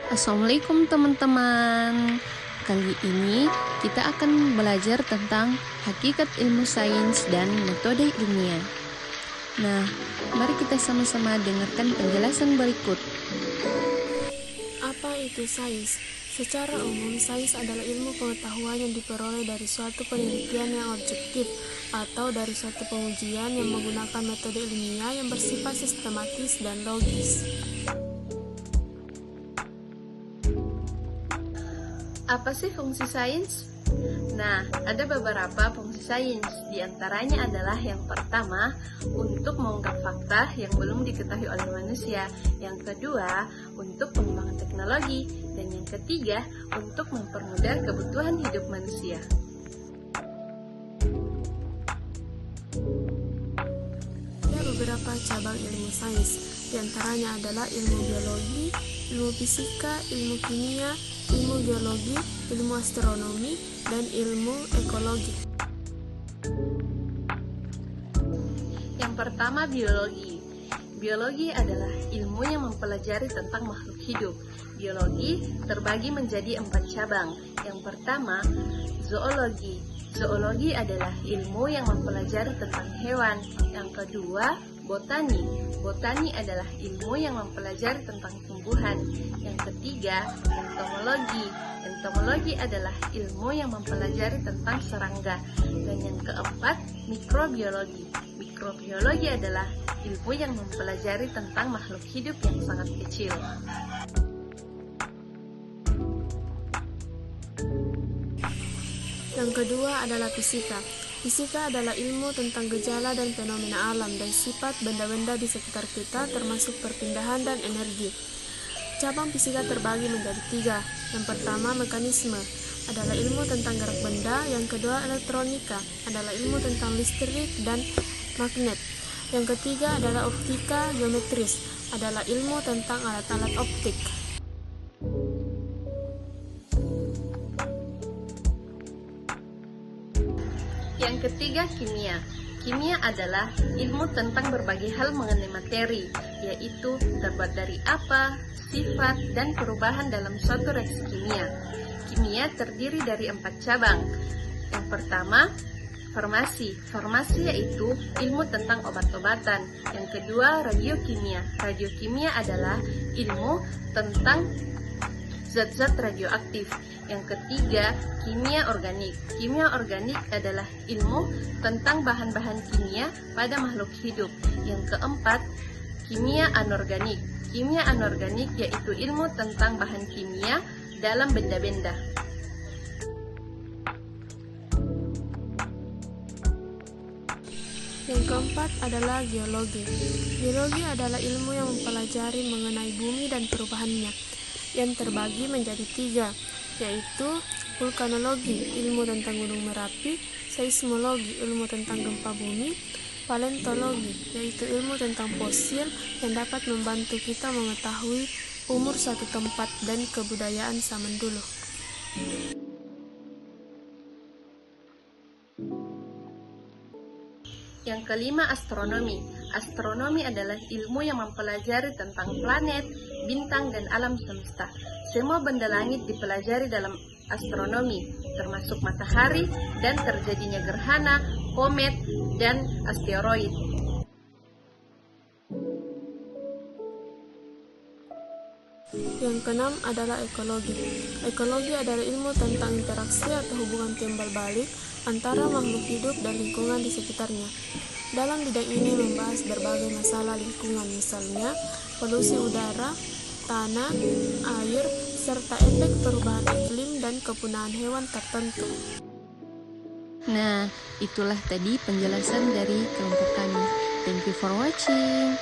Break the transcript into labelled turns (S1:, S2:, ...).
S1: Assalamualaikum teman-teman. Kali ini kita akan belajar tentang hakikat ilmu sains dan metode ilmiah. Nah, mari kita sama-sama dengarkan penjelasan berikut.
S2: Apa itu sains? Secara umum, sains adalah ilmu pengetahuan yang diperoleh dari suatu penelitian yang objektif atau dari suatu pengujian yang menggunakan metode ilmiah yang bersifat sistematis dan logis.
S1: Apa sih fungsi sains? Nah, ada beberapa fungsi sains. Di antaranya adalah yang pertama, untuk mengungkap fakta yang belum diketahui oleh manusia. Yang kedua, untuk pengembangan teknologi. Dan yang ketiga, untuk mempermudah kebutuhan hidup manusia.
S2: Ada beberapa cabang ilmu sains. Di antaranya adalah ilmu biologi, ilmu fisika, ilmu kimia, ilmu geologi, ilmu astronomi, dan ilmu ekologi.
S1: Yang pertama, biologi. Biologi adalah ilmu yang mempelajari tentang makhluk hidup. Biologi terbagi menjadi 4 cabang. Yang pertama, zoologi. Zoologi adalah ilmu yang mempelajari tentang hewan. Yang kedua, botani. Botani adalah ilmu yang mempelajari tentang tumbuhan. Yang ketiga, entomologi. Entomologi adalah ilmu yang mempelajari tentang serangga. Dan yang keempat, mikrobiologi. Mikrobiologi adalah ilmu yang mempelajari tentang makhluk hidup yang sangat kecil.
S2: Yang kedua adalah fisika. Fisika adalah ilmu tentang gejala dan fenomena alam dan sifat benda-benda di sekitar kita, termasuk perpindahan dan energi. Cabang fisika terbagi menjadi 3. Yang pertama, mekanisme adalah ilmu tentang gerak benda. Yang kedua, elektronika adalah ilmu tentang listrik dan magnet. Yang ketiga adalah optika geometris adalah ilmu tentang alat-alat optik.
S1: Yang ketiga, kimia. Kimia adalah ilmu tentang berbagai hal mengenai materi, yaitu terbuat dari apa, sifat, dan perubahan dalam suatu reaksi kimia. Kimia terdiri dari 4 cabang. Yang pertama, farmasi. Farmasi yaitu ilmu tentang obat-obatan. Yang kedua, radiokimia. Radiokimia adalah ilmu tentang zat-zat radioaktif. Yang ketiga, kimia organik. Kimia organik adalah ilmu tentang bahan-bahan kimia pada makhluk hidup. Yang keempat, kimia anorganik. Kimia anorganik yaitu ilmu tentang bahan kimia dalam benda-benda.
S2: Yang keempat adalah geologi. Geologi adalah ilmu yang mempelajari mengenai bumi dan perubahannya, yang terbagi menjadi 3, yaitu vulkanologi, ilmu tentang gunung Merapi, seismologi, ilmu tentang gempa bumi, paleontologi, yaitu ilmu tentang fosil yang dapat membantu kita mengetahui umur suatu tempat dan kebudayaan zaman dulu.
S1: Yang kelima, astronomi. Astronomi adalah ilmu yang mempelajari tentang planet, bintang, dan alam semesta. Semua benda langit dipelajari dalam astronomi, termasuk matahari dan terjadinya gerhana, komet, dan asteroid.
S2: Yang keenam adalah ekologi. Ekologi adalah ilmu tentang interaksi atau hubungan timbal balik antara makhluk hidup dan lingkungan di sekitarnya. Dalam bidang ini membahas berbagai masalah lingkungan, misalnya polusi udara, tanah, air, serta efek perubahan iklim dan kepunahan hewan tertentu.
S1: Nah, itulah tadi penjelasan dari kelompok kami. Thank you for watching.